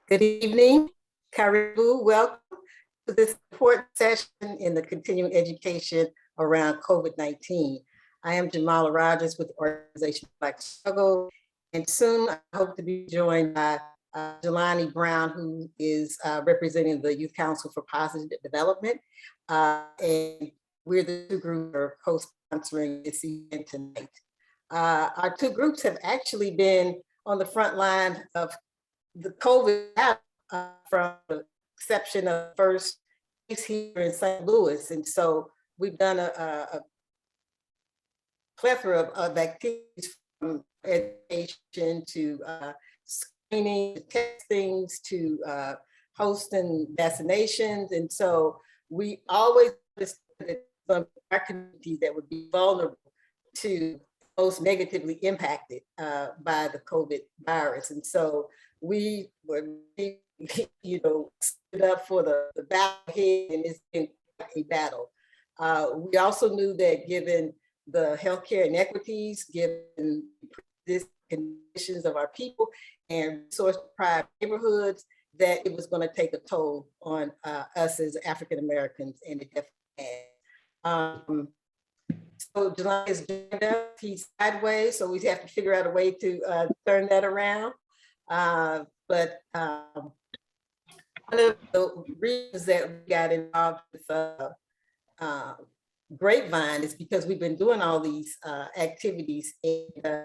Good evening, Karibu. Welcome to this important session in the continuing education around COVID-19. I am Jamala Rogers with the organization Black Struggle, and soon I hope to be joined by Jelani Brown, who is representing the Youth Council for Positive Development. And we're the two groups that are co-sponsoring this event tonight. Our two groups have actually been on the front line of the COVID from the exception of first case here in St. Louis. And so we've done a plethora of activities from education to screening, to testings, to hosting vaccinations. And so we always understood that our communities that would be vulnerable to most negatively impacted by the COVID virus. And so we were, stood up for the battle ahead, and it's been a battle. We also knew that given the healthcare inequities, given this conditions of our people and resource-deprived neighborhoods, that it was going to take a toll on us as African Americans, and it definitely has. So Jelani is joined us. He's sideways, so we have to figure out a way to turn that around. But one of the reasons that we got involved with Grapevine is because we've been doing all these activities. And I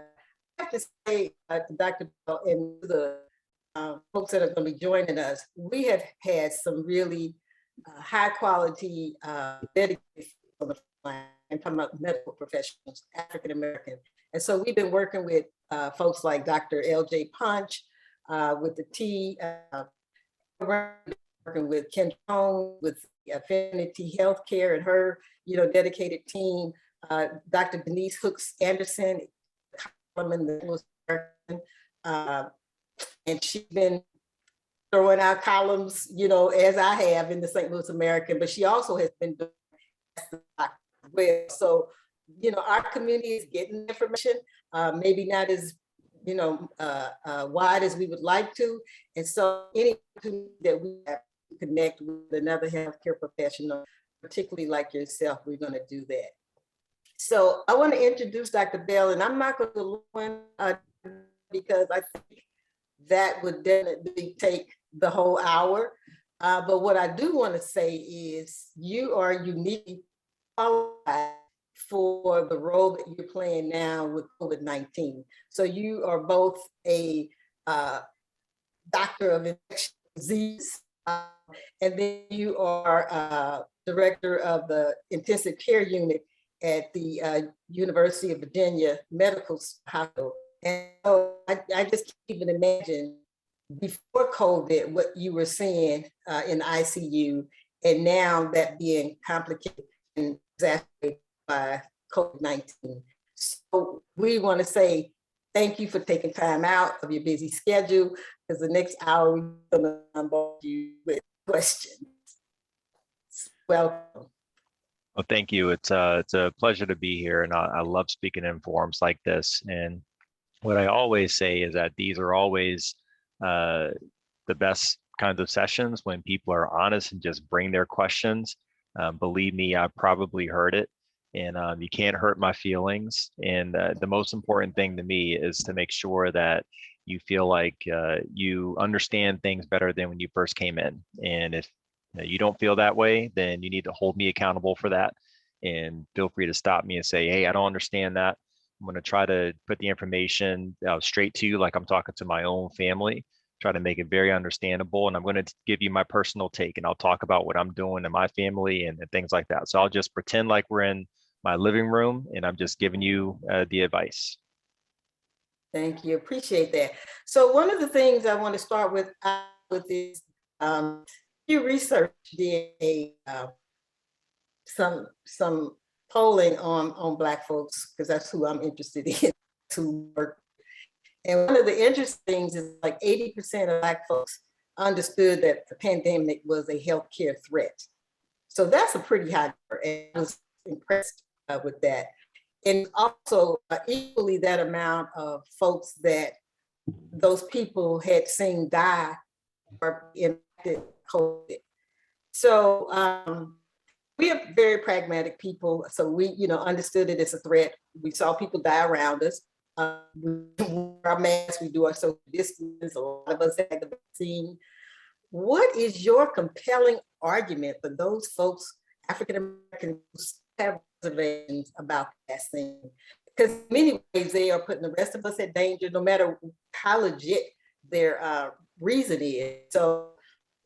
have to say, Dr. Bell and the folks that are going to be joining us, we have had some really high quality dedicated on the line. I'm talking about medical professionals, African American. And so we've been working with folks like Dr. L.J. Punch, with the T, working with Ken Jones, with Affinity Healthcare and her, dedicated team. Dr. Denise Hooks Anderson, in the and she's been throwing out columns, as I have in the St. Louis American, but she also has been doing well. So, our community is getting information, maybe not as, wide as we would like to. And so any opportunity that we have to connect with another healthcare professional, particularly like yourself, we're going to do that. So I want to introduce Dr. Bell, and I'm not going to learn because I think that would definitely take the whole hour. But what I do want to say is you are uniquely qualified for the role that you're playing now with COVID-19. So you are both a doctor of infectious disease, and then you are director of the intensive care unit at the University of Virginia Medical Hospital. And so I just can't even imagine before COVID what you were seeing in ICU, and now that being complicated and exacerbated by COVID-19. So we want to say thank you for taking time out of your busy schedule, because the next hour we're going to bombard you with questions. Welcome. Well, thank you. It's a pleasure to be here, and I love speaking in forums like this. And what I always say is that these are always the best kinds of sessions when people are honest and just bring their questions. Believe me, I've probably heard it, and you can't hurt my feelings. And the most important thing to me is to make sure that you feel like you understand things better than when you first came in. And if you don't feel that way, then you need to hold me accountable for that. And feel free to stop me and say, hey, I don't understand that. I'm going to try to put the information straight to you like I'm talking to my own family, try to make it very understandable. And I'm going to give you my personal take, and I'll talk about what I'm doing in my family and things like that. So I'll just pretend like we're in my living room and I'm just giving you the advice. Thank you. Appreciate that. So one of the things I want to start with is you research did some polling on Black folks, because that's who I'm interested in to work. And one of the interesting things is like 80% of Black folks understood that the pandemic was a healthcare threat. So that's a pretty high number, and I was impressed with that. And also equally that amount of folks that those people had seen die or infected COVID. So we are very pragmatic people. So we, understood it as a threat. We saw people die around us. We wear our masks, we do our social distance. A lot of us had the vaccine. What is your compelling argument for those folks, African Americans, who have reservations about the vaccine? Because in many ways they are putting the rest of us at danger, no matter how legit their reason is. So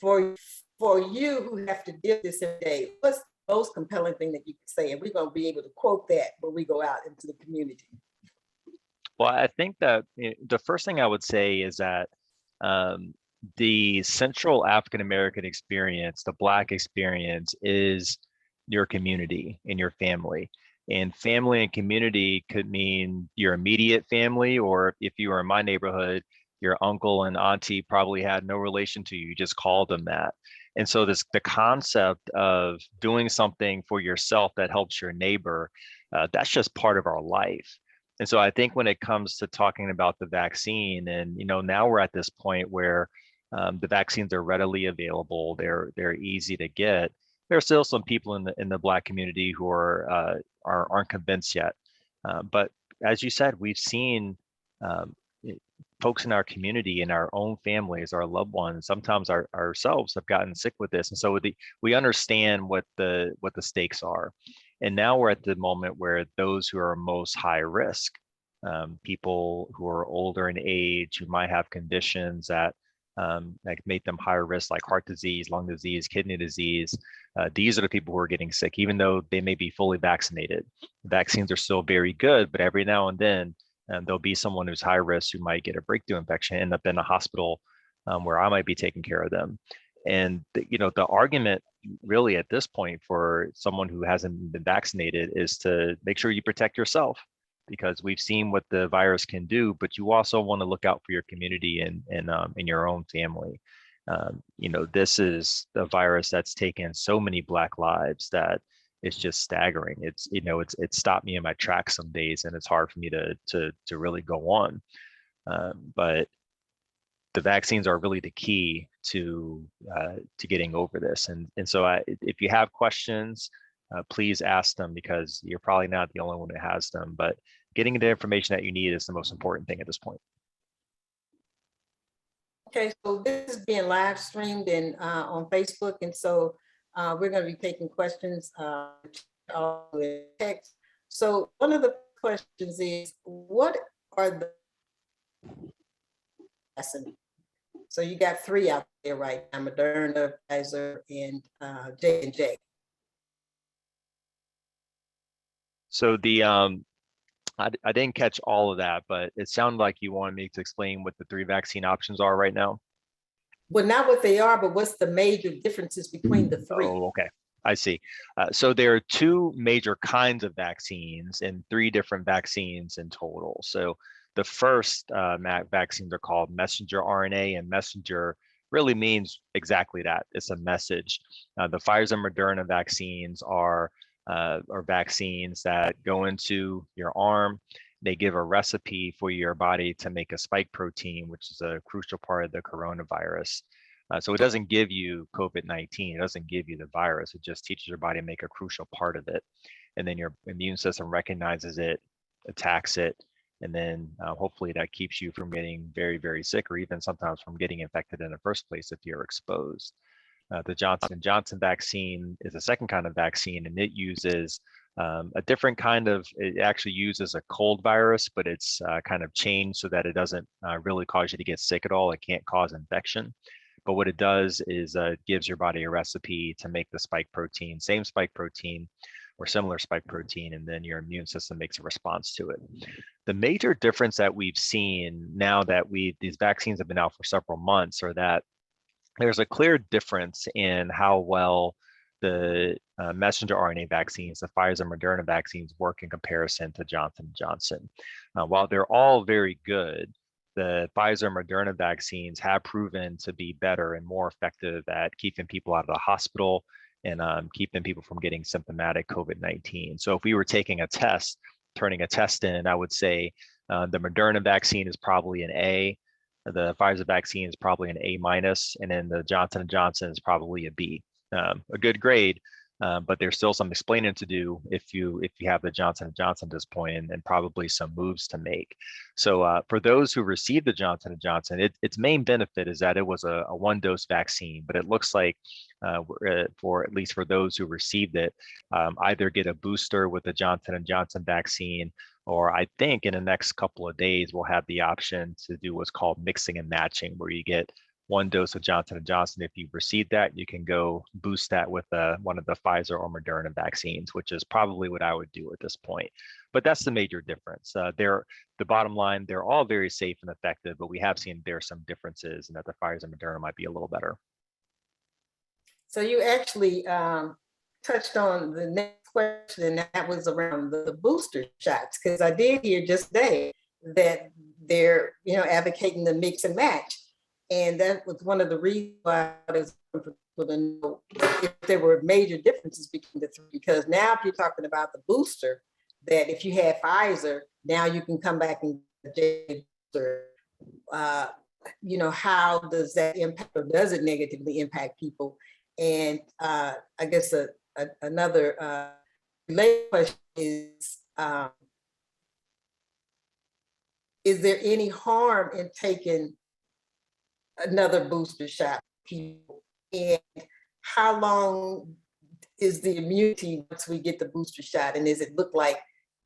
for you who have to deal with this every day, what's the most compelling thing that you can say? And we're going to be able to quote that when we go out into the community. Well, I think that the first thing I would say is that the Central African American experience, the Black experience, is your community and your family. And family and community could mean your immediate family, or if you were in my neighborhood, your uncle and auntie probably had no relation to you. You just called them that. And so the concept of doing something for yourself that helps your neighbor, that's just part of our life. And so I think when it comes to talking about the vaccine, and now we're at this point where the vaccines are readily available, they're easy to get. There are still some people in the Black community who aren't convinced yet. But as you said, we've seen folks in our community, in our own families, our loved ones, sometimes ourselves have gotten sick with this. And so we understand what the stakes are. And now we're at the moment where those who are most high risk, people who are older in age, who might have conditions that make them higher risk, like heart disease, lung disease, kidney disease. These are the people who are getting sick, even though they may be fully vaccinated. Vaccines are still very good, but every now and then there'll be someone who's high risk who might get a breakthrough infection, end up in a hospital where I might be taking care of them. And the argument really at this point for someone who hasn't been vaccinated is to make sure you protect yourself, because we've seen what the virus can do, but you also want to look out for your community and your own family. This is a virus that's taken so many Black lives that it's just staggering. It stopped me in my tracks some days, and it's hard for me to really go on. But the vaccines are really the key to getting over this. And so if you have questions, please ask them, because you're probably not the only one who has them. But getting the information that you need is the most important thing at this point. Okay, so this is being live streamed and on Facebook, and so we're going to be taking questions with text. So one of the questions is, what are the So you got 3 out there right now: Moderna, Pfizer, and J&J. So I didn't catch all of that, but it sounded like you wanted me to explain what the 3 vaccine options are right now. Well, not what they are, but what's the major differences between the 3? Oh, okay. I see. So there are 2 major kinds of vaccines and 3 different vaccines in total. So the first vaccines are called messenger RNA, and messenger really means exactly that. It's a message. The Pfizer and Moderna vaccines are vaccines that go into your arm. They give a recipe for your body to make a spike protein, which is a crucial part of the coronavirus. So it doesn't give you COVID-19. It doesn't give you the virus. It just teaches your body to make a crucial part of it. And then your immune system recognizes it, attacks it, and then hopefully that keeps you from getting very, very sick, or even sometimes from getting infected in the first place if you're exposed. The Johnson & Johnson vaccine is a second kind of vaccine, and it uses a different kind of, it actually uses a cold virus, but it's kind of changed so that it doesn't really cause you to get sick at all. It can't cause infection. But what it does is it gives your body a recipe to make the spike protein, same spike protein or similar spike protein, and then your immune system makes a response to it. The major difference that we've seen now that these vaccines have been out for several months are that there's a clear difference in how well the messenger RNA vaccines, the Pfizer and Moderna vaccines, work in comparison to Johnson & Johnson. While they're all very good, the Pfizer and Moderna vaccines have proven to be better and more effective at keeping people out of the hospital and keeping people from getting symptomatic COVID-19. So if we were taking a test, turning a test in, I would say the Moderna vaccine is probably an A. The Pfizer vaccine is probably an A minus, and then the Johnson & Johnson is probably a B. A good grade, but there's still some explaining to do if you have the Johnson & Johnson at this point, and probably some moves to make. So for those who received the Johnson & Johnson, its main benefit is that it was a one-dose vaccine, but it looks like for at least for those who received it, either get a booster with the Johnson & Johnson vaccine, or I think in the next couple of days, we'll have the option to do what's called mixing and matching, where you get one dose of Johnson & Johnson. If you've received that, you can go boost that with one of the Pfizer or Moderna vaccines, which is probably what I would do at this point. But that's the major difference. The bottom line, they're all very safe and effective, but we have seen there are some differences, and that the Pfizer and Moderna might be a little better. So you actually touched on the next question, and that was around the booster shots, because I did hear just today that they're advocating the mix and match, and that was one of the reasons why I was for people to know if there were major differences between the three. Because now, if you're talking about the booster, that if you had Pfizer, now you can come back and get a booster. How does that impact, or does it negatively impact people? And I guess another related question is there any harm in taking another booster shot, people? And how long is the immunity once we get the booster shot? And does it look like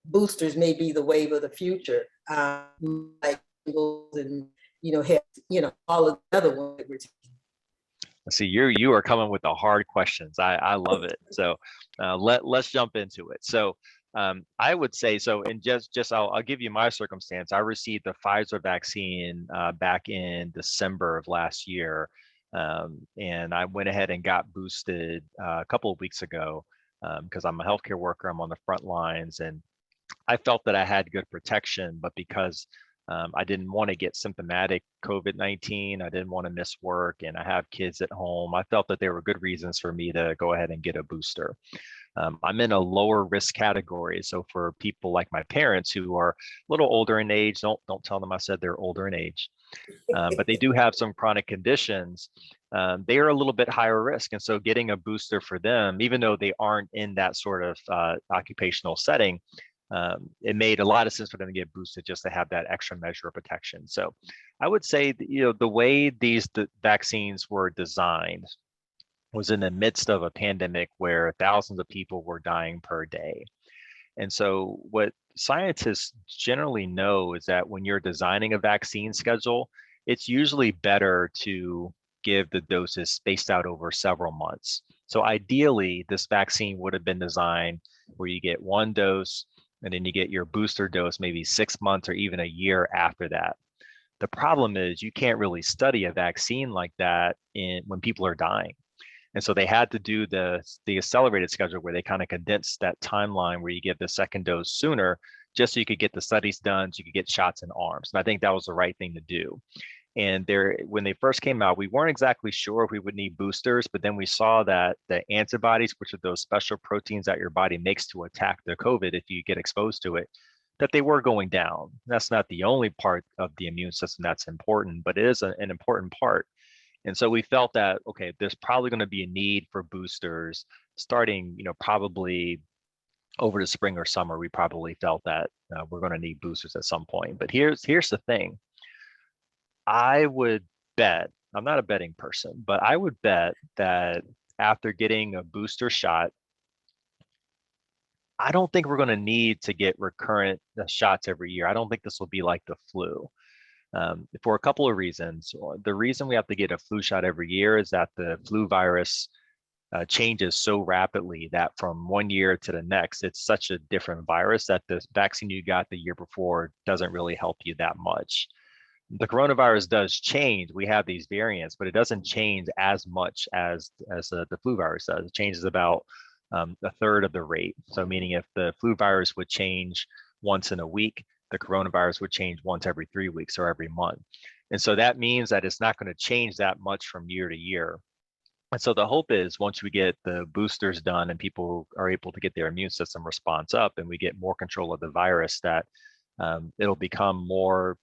boosters may be the wave of the future, like and all of the other ones that we're taking? See, you are coming with the hard questions. I love it. So let's jump into it. So I would say, so in I'll give you my circumstance. I received the Pfizer vaccine back in December of last year, and I went ahead and got boosted a couple of weeks ago because I'm a healthcare worker. I'm on the front lines, and I felt that I had good protection, but because I didn't want to get symptomatic COVID-19. I didn't want to miss work, and I have kids at home. I felt that there were good reasons for me to go ahead and get a booster. I'm in a lower risk category. So for people like my parents who are a little older in age, don't tell them I said they're older in age, but they do have some chronic conditions. They are a little bit higher risk. And so getting a booster for them, even though they aren't in that sort of occupational setting, it made a lot of sense for them to get boosted just to have that extra measure of protection. So I would say, the way the vaccines were designed was in the midst of a pandemic where thousands of people were dying per day. And so what scientists generally know is that when you're designing a vaccine schedule, it's usually better to give the doses spaced out over several months. So ideally, this vaccine would have been designed where you get one dose, and then you get your booster dose maybe 6 months or even a year after that. The problem is you can't really study a vaccine like that when people are dying. And so they had to do the accelerated schedule where they kind of condensed that timeline where you get the second dose sooner, just so you could get the studies done, so you could get shots in arms. And I think that was the right thing to do. And when they first came out, we weren't exactly sure if we would need boosters, but then we saw that the antibodies, which are those special proteins that your body makes to attack the COVID if you get exposed to it, that they were going down. That's not the only part of the immune system that's important, but it is an important part. And so we felt that, okay, there's probably going to be a need for boosters starting, probably over the spring or summer. We probably felt that we're going to need boosters at some point. But here's the thing. I would bet, I'm not a betting person, but I would bet that after getting a booster shot, I don't think we're going to need to get recurrent shots every year. I don't think this will be like the flu. For a couple of reasons. The reason we have to get a flu shot every year is that the flu virus changes so rapidly that from one year to the next, it's such a different virus that the vaccine you got the year before doesn't really help you that much. The coronavirus does change. We have these variants, but it doesn't change as much as the flu virus does. It changes about a third of the rate. So meaning if the flu virus would change once in a week, the coronavirus would change once every 3 weeks or every month. And so that means that it's not going to change that much from year to year. And so the hope is once we get the boosters done and people are able to get their immune system response up and we get more control of the virus, that it'll become more,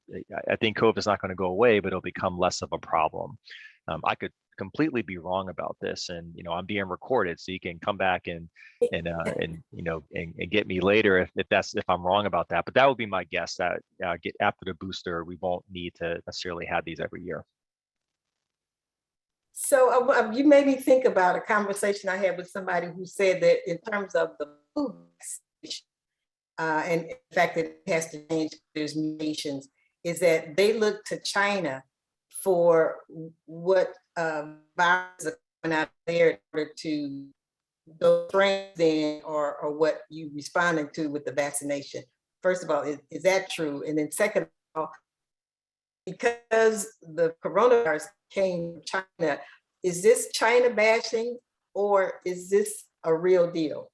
I think COVID is not going to go away, but it'll become less of a problem. I could completely be wrong about this, and I'm being recorded, so you can come back and get me later if I'm wrong about that. But that would be my guess, that get after the booster, we won't need to necessarily have these every year. So you made me think about a conversation I had with somebody who said that in terms of the flu vaccination, and in fact it has to change, there's mutations, is that they look to China for what viruses are coming out there in order to those strains in, or what you responding to with the vaccination. First of all, is that true? And then second of all, because the coronavirus came from China, is this China bashing or is this a real deal?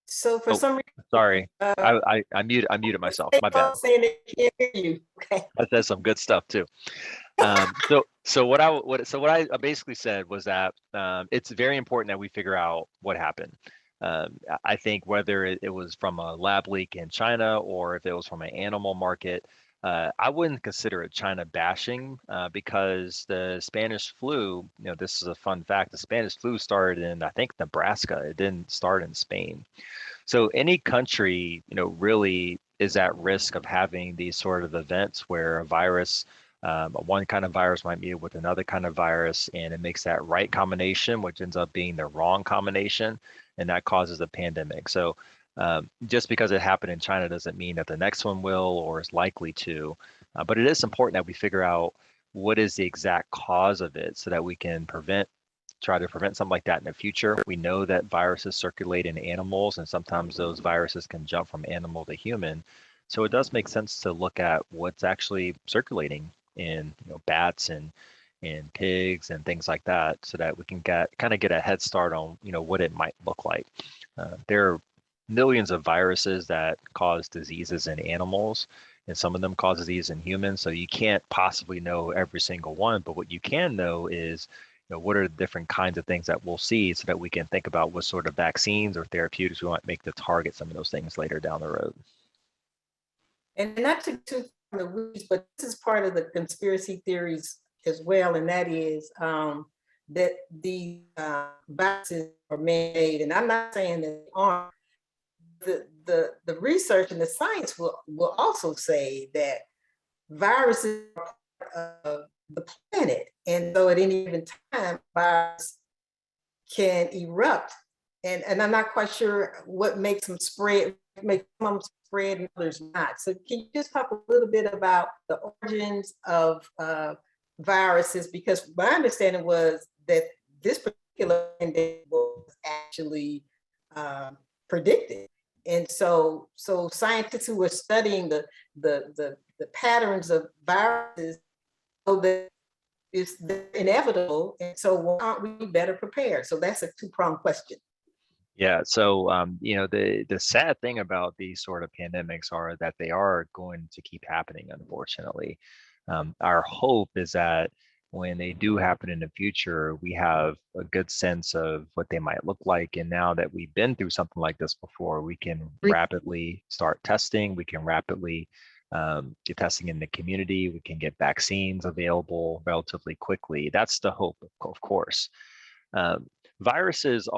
So for Oh, some reason, sorry, I muted myself. My bad. saying they can't hear you. Okay. That says some good stuff too. What I basically said was that it's very important that we figure out what happened. I think whether it was from a lab leak in China or if it was from an animal market, I wouldn't consider it China bashing, because the Spanish flu, this is a fun fact, the Spanish flu started in, I think, Nebraska. It didn't start in Spain. So any country, really is at risk of having these sort of events where a virus, one kind of virus might meet with another kind of virus, and it makes that right combination, which ends up being the wrong combination, and that causes a pandemic. So just because it happened in China doesn't mean that the next one will or is likely to. But it is important that we figure out what is the exact cause of it so that we can try to prevent something like that in the future. We know that viruses circulate in animals, and sometimes those viruses can jump from animal to human. So it does make sense to look at what's actually circulating in bats and pigs and things like that, so that we can kind of get a head start on what it might look like. There are millions of viruses that cause diseases in animals, and some of them cause disease in humans. So you can't possibly know every single one, but what you can know is what are the different kinds of things that we'll see, so that we can think about what sort of vaccines or therapeutics we might make to target some of those things later down the road. And not to too from the weeds, but this is part of the conspiracy theories as well, and that is that the viruses are made, and I'm not saying that they aren't. The research and the science will also say that viruses are part of the planet, and so at any given time, virus can erupt, and I'm not quite sure what makes them spread, make some spread and others not. So can you just talk a little bit about the origins of viruses? Because my understanding was that this particular pandemic was actually predicted, and so scientists who were studying the patterns of viruses know that it's inevitable, and so why aren't we better prepared? So that's a two-pronged question. Yeah, so the sad thing about these sort of pandemics are that they are going to keep happening, unfortunately. Our hope is that when they do happen in the future, we have a good sense of what they might look like. And now that we've been through something like this before, we can rapidly start testing. We can rapidly get testing in the community. We can get vaccines available relatively quickly. That's the hope, of course. Viruses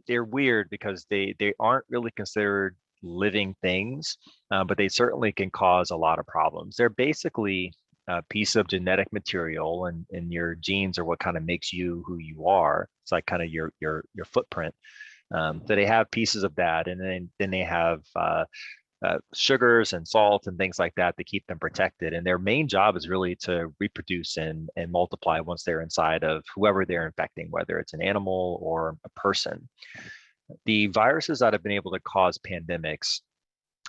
they're weird because they aren't really considered living things, but they certainly can cause a lot of problems. They're basically a piece of genetic material, and your genes are what kind of makes you who you are. It's like kind of your footprint. So they have pieces of that, and then they have sugars and salt and things like that to keep them protected. And their main job is really to reproduce and multiply once they're inside of whoever they're infecting, whether it's an animal or a person. The viruses that have been able to cause pandemics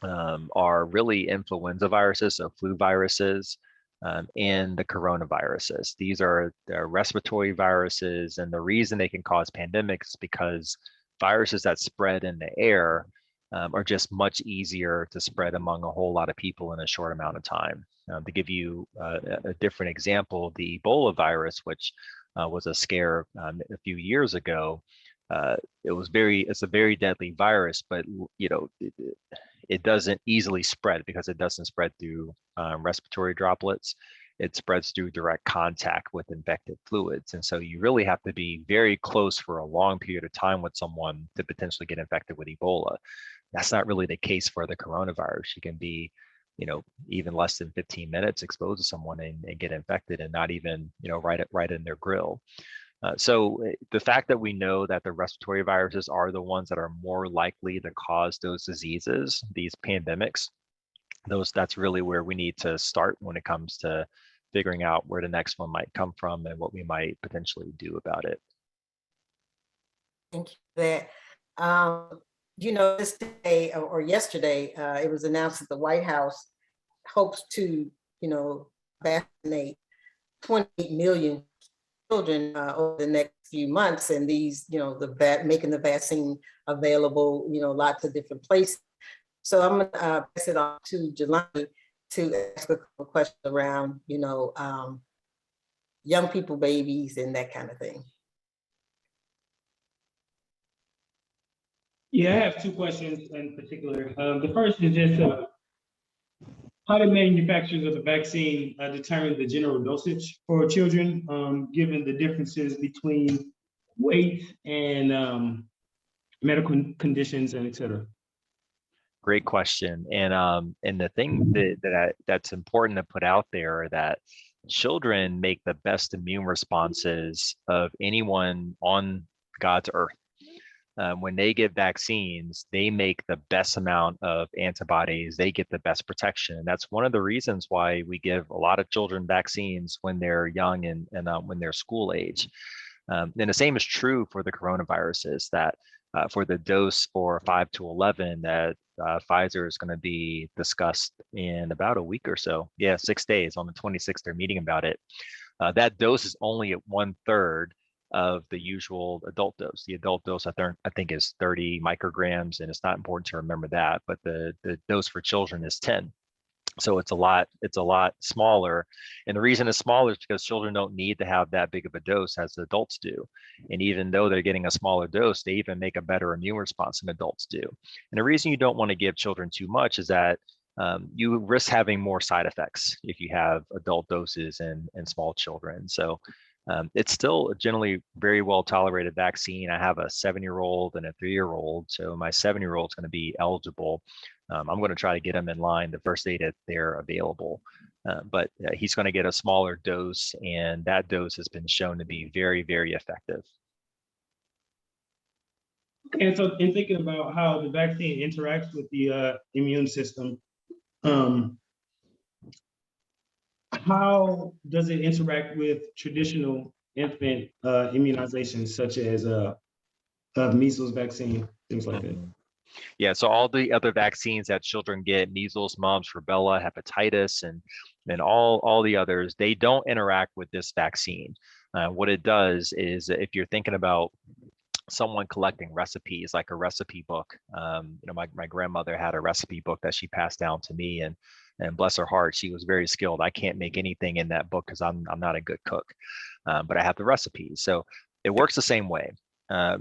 are really influenza viruses, so flu viruses, and the coronaviruses. These are respiratory viruses, and the reason they can cause pandemics is because viruses that spread in the air are just much easier to spread among a whole lot of people in a short amount of time. To give you a different example, the Ebola virus, which was a scare a few years ago, it's a very deadly virus, but it doesn't easily spread because it doesn't spread through respiratory droplets. It spreads through direct contact with infected fluids. And so you really have to be very close for a long period of time with someone to potentially get infected with Ebola. That's not really the case for the coronavirus. You can be, even less than 15 minutes exposed to someone and get infected and not even, right in their grill. So the fact that we know that the respiratory viruses are the ones that are more likely to cause those diseases, these pandemics, that's really where we need to start when it comes to figuring out where the next one might come from and what we might potentially do about it. Thank you for that. This day or yesterday, it was announced that the White House hopes to, vaccinate 28 million children over the next few months, and these, making the vaccine available, lots of different places. So I'm going to pass it on to Jelani to ask a couple questions around, young people, babies, and that kind of thing. Yeah, I have two questions in particular. The first is just how do manufacturers of the vaccine determine the general dosage for children, given the differences between weight and medical conditions and et cetera? Great question. And the thing that's important to put out there that children make the best immune responses of anyone on God's earth. When they get vaccines, they make the best amount of antibodies, they get the best protection. And that's one of the reasons why we give a lot of children vaccines when they're young and when they're school age. And the same is true for the coronaviruses, that for the dose for 5 to 11 that Pfizer is going to be discussed in about a week or so. Yeah, 6 days. On the 26th, they're meeting about it. That dose is only at 1/3 of the usual adult dose. The adult dose, I think, is 30 micrograms, and it's not important to remember that, but the dose for children is 10. So it's a lot smaller. And the reason it's smaller is because children don't need to have that big of a dose as adults do. And even though they're getting a smaller dose, they even make a better immune response than adults do. And the reason you don't want to give children too much is that you risk having more side effects if you have adult doses in small children. So it's still a generally very well tolerated vaccine. I have a 7-year-old and a 3-year-old. So my 7-year-old is going to be eligible. I'm going to try to get him in line the first day that they're available. But he's going to get a smaller dose, and that dose has been shown to be very, very effective. And so in thinking about how the vaccine interacts with the immune system, how does it interact with traditional infant immunizations, such as the measles vaccine, things like that? Yeah, so all the other vaccines that children get, measles, mumps, rubella, hepatitis, and all the others, they don't interact with this vaccine. What it does is, if you're thinking about someone collecting recipes, like a recipe book, my grandmother had a recipe book that she passed down to me, and bless her heart, she was very skilled. I can't make anything in that book because I'm not a good cook, but I have the recipes. So it works the same way.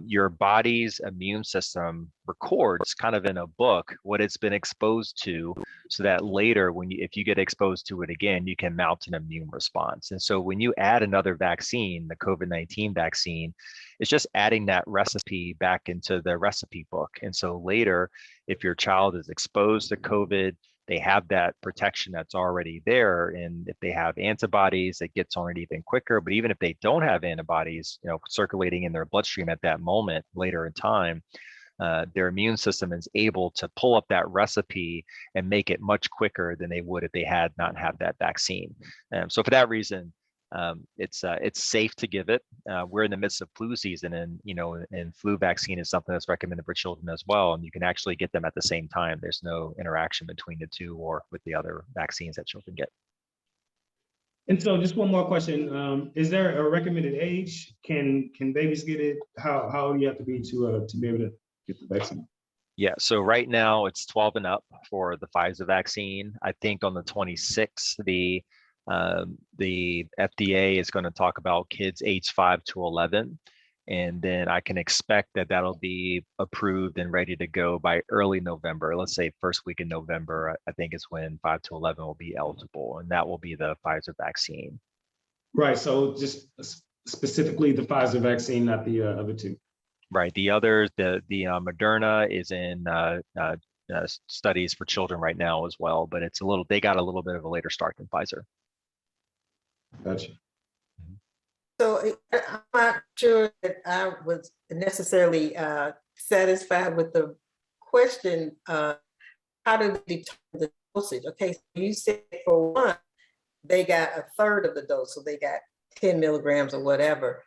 Your body's immune system records kind of in a book what it's been exposed to, so that later if you get exposed to it again, you can mount an immune response. And so when you add another vaccine, the COVID-19 vaccine, it's just adding that recipe back into the recipe book. And so later, if your child is exposed to COVID, they have that protection that's already there. And if they have antibodies, it gets on it even quicker. But even if they don't have antibodies, circulating in their bloodstream at that moment later in time, their immune system is able to pull up that recipe and make it much quicker than they would if they had not had that vaccine. So for that reason, It's safe to give it. We're in the midst of flu season, and and flu vaccine is something that's recommended for children as well. And you can actually get them at the same time. There's no interaction between the two or with the other vaccines that children get. And so just one more question. Is there a recommended age? Can babies get it? How old do you have to be be able to get the vaccine? Yeah, so right now it's 12 and up for the Pfizer vaccine. I think on the 26th, the FDA is going to talk about kids age 5 to 11. And then I can expect that that'll be approved and ready to go by early November. Let's say first week in November, I think is when 5 to 11 will be eligible, and that will be the Pfizer vaccine. Right, so just specifically the Pfizer vaccine, not the other two. Right. The others, the Moderna is in studies for children right now as well, but they got a little bit of a later start than Pfizer. Gotcha. So I'm not sure that I was necessarily satisfied with the question. How do they determine the dosage? Okay, so you said for one, they got a third of the dose, so they got 10 milligrams or whatever.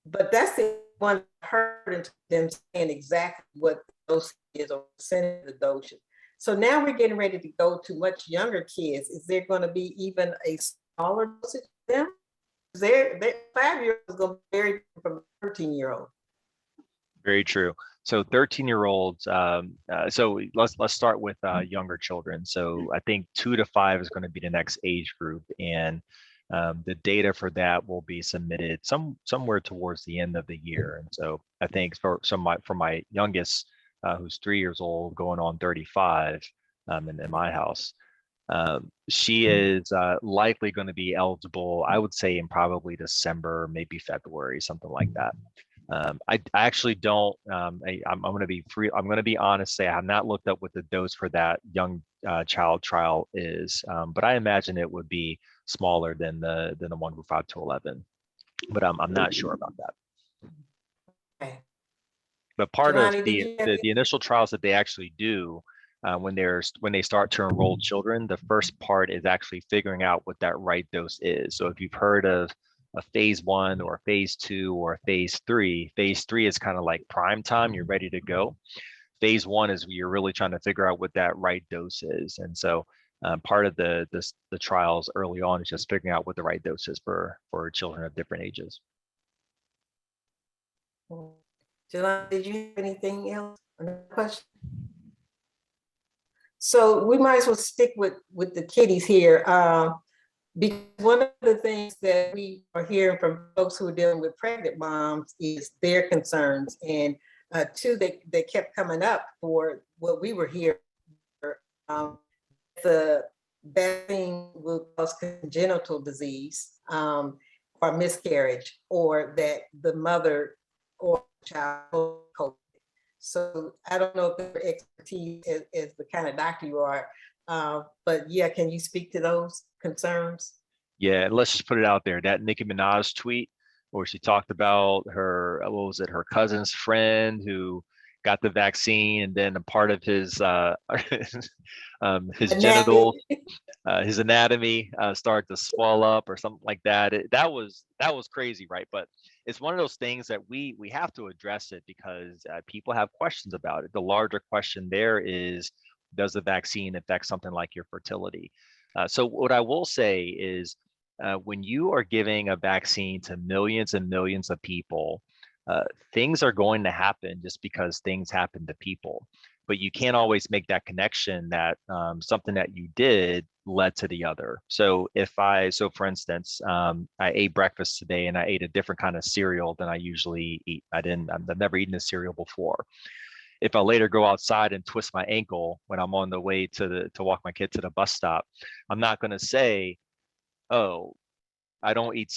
But that's the one I heard them saying exactly what the dose is or percentage of the dose. So now we're getting ready to go to much younger kids. Is there going to be even a smaller dosage for them? Their 5-year-old is going to be very different from a 13-year-old. Very true. So 13-year-olds. So let's start with younger children. So I think 2 to 5 is going to be the next age group, and the data for that will be submitted somewhere towards the end of the year. And so I think for my youngest, who's 3 years old, going on 35, in my house, she is likely going to be eligible, I would say, in probably December, maybe February, something like that. I actually don't. I'm going to be free. I'm going to be honest. Say I have not looked up what the dose for that young child trial is, but I imagine it would be smaller than the one for 5 to 11. But I'm not sure about that. Okay. But part Jelani, of did you have the initial trials that they actually do when they start to enroll children, the first part is actually figuring out what that right dose is. So if you've heard of a phase 1 or a phase 2 or a phase 3, phase 3 is kind of like prime time. You're ready to go. Phase 1 is you're really trying to figure out what that right dose is. And so part of the trials early on is just figuring out what the right dose is for children of different ages. Jelani, did you have anything else? Another question? So we might as well stick with the kiddies here. Because one of the things that we are hearing from folks who are dealing with pregnant moms is their concerns. And two, they kept coming up for what we were hearing. The vaccine will cause congenital disease or miscarriage, or that the mother or child COVID. So I don't know if your expertise is the kind of doctor you are, but yeah, can you speak to those concerns? Yeah, let's just put it out there. That Nicki Minaj tweet where she talked about her, what was it, her cousin's friend who got the vaccine, and then a part of his his genitals, his anatomy started to swell up or something like that. That was crazy, right? But it's one of those things that we have to address it because people have questions about it. The larger question there is, does the vaccine affect something like your fertility? So what I will say is, when you are giving a vaccine to millions and millions of people, things are going to happen just because things happen to people. But you can't always make that connection that something that you did led to the other. So for instance, I ate breakfast today and I ate a different kind of cereal than I usually eat. I've never eaten a cereal before. If I later go outside and twist my ankle when I'm on the way to walk my kid to the bus stop, I'm not going to say, oh, I don't eat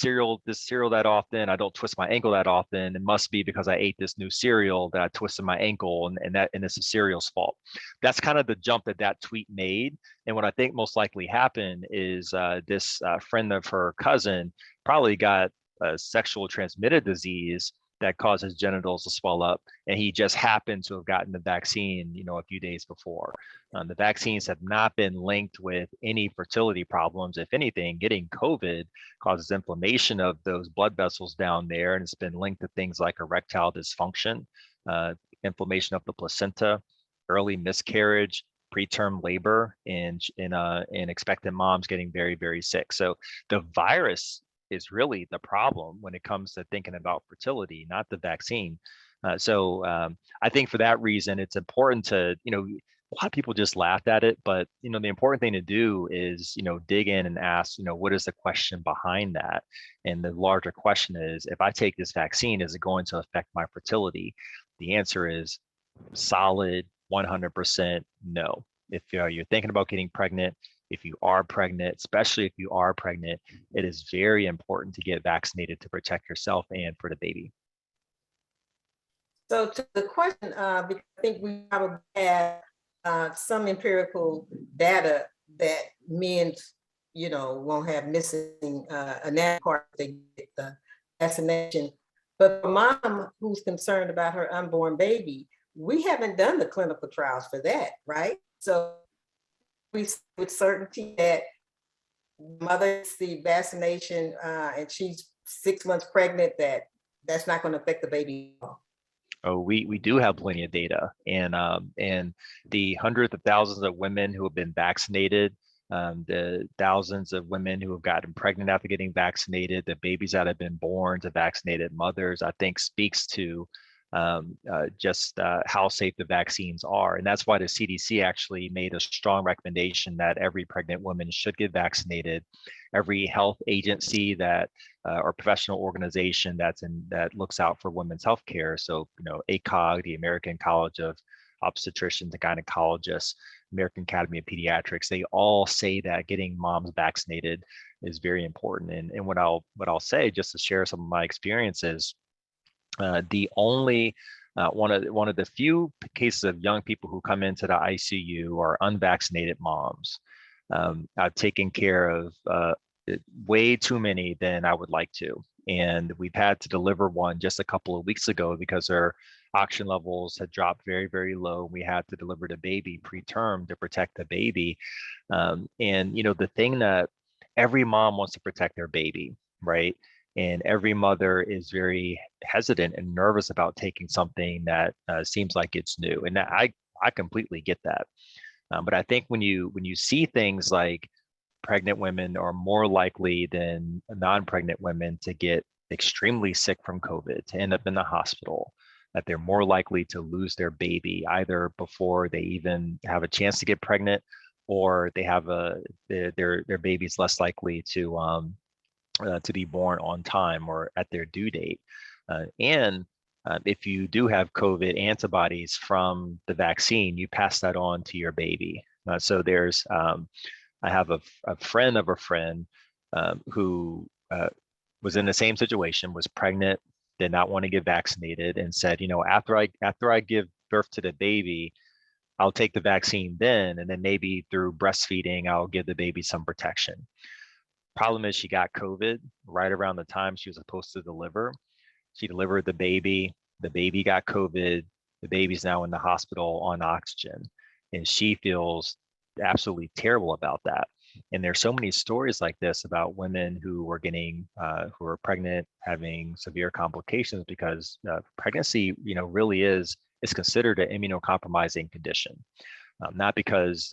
this cereal that often. I don't twist my ankle that often. It must be because I ate this new cereal that I twisted my ankle, and it's the cereal's fault. That's kind of the jump that tweet made. And what I think most likely happened is this friend of her cousin probably got a sexual transmitted disease that caused his genitals to swell up, and he just happened to have gotten the vaccine, a few days before. The vaccines have not been linked with any fertility problems. If anything, getting COVID causes inflammation of those blood vessels down there, and it's been linked to things like erectile dysfunction, inflammation of the placenta, early miscarriage, preterm labor, and expectant moms getting very, very sick. So the virus is really the problem when it comes to thinking about fertility, not the vaccine. So I think for that reason, it's important to, a lot of people just laughed at it, but the important thing to do is, dig in and ask, what is the question behind that? And the larger question is, if I take this vaccine, is it going to affect my fertility? The answer is solid 100% no. If you're thinking about getting pregnant, if you are pregnant, especially if you are pregnant, it is very important to get vaccinated to protect yourself and for the baby. So to the question, because I think we probably have some empirical data that men, won't have missing anatomy part if they get the vaccination. But for mom who's concerned about her unborn baby, we haven't done the clinical trials for that, right? So we with certainty that mother gets the vaccination and she's 6 months pregnant, that's not going to affect the baby at all. Oh, we do have plenty of data, and the hundreds of thousands of women who have been vaccinated, the thousands of women who have gotten pregnant after getting vaccinated, the babies that have been born to vaccinated mothers, I think speaks to just how safe the vaccines are. And that's why the CDC actually made a strong recommendation that every pregnant woman should get vaccinated. Every health agency that or professional organization that looks out for women's health care. So, ACOG, the American College of Obstetricians and Gynecologists, American Academy of Pediatrics, they all say that getting moms vaccinated is very important. And what I'll say, just to share some of my experiences, the only one of the few cases of young people who come into the ICU are unvaccinated moms. I've taken care of way too many than I would like to, and we've had to deliver one just a couple of weeks ago because her oxygen levels had dropped very, very low. We had to deliver the baby preterm to protect the baby, and the thing that every mom wants to protect their baby, right? And every mother is very hesitant and nervous about taking something that seems like it's new. And I completely get that. But I think when you see things like pregnant women are more likely than non-pregnant women to get extremely sick from COVID, to end up in the hospital, that they're more likely to lose their baby either before they even have a chance to get pregnant, or they have their baby's less likely to be born on time or at their due date. And if you do have COVID antibodies from the vaccine, you pass that on to your baby. So there's, I have a friend of a friend who was in the same situation, was pregnant, did not want to get vaccinated, and said, after I give birth to the baby, I'll take the vaccine then, and then maybe through breastfeeding, I'll give the baby some protection. Problem is, she got COVID right around the time she was supposed to deliver. She delivered the baby got COVID, the baby's now in the hospital on oxygen, and she feels absolutely terrible about that. And there's so many stories like this about women who were who are pregnant, having severe complications because pregnancy, really is considered an immunocompromising condition. Not because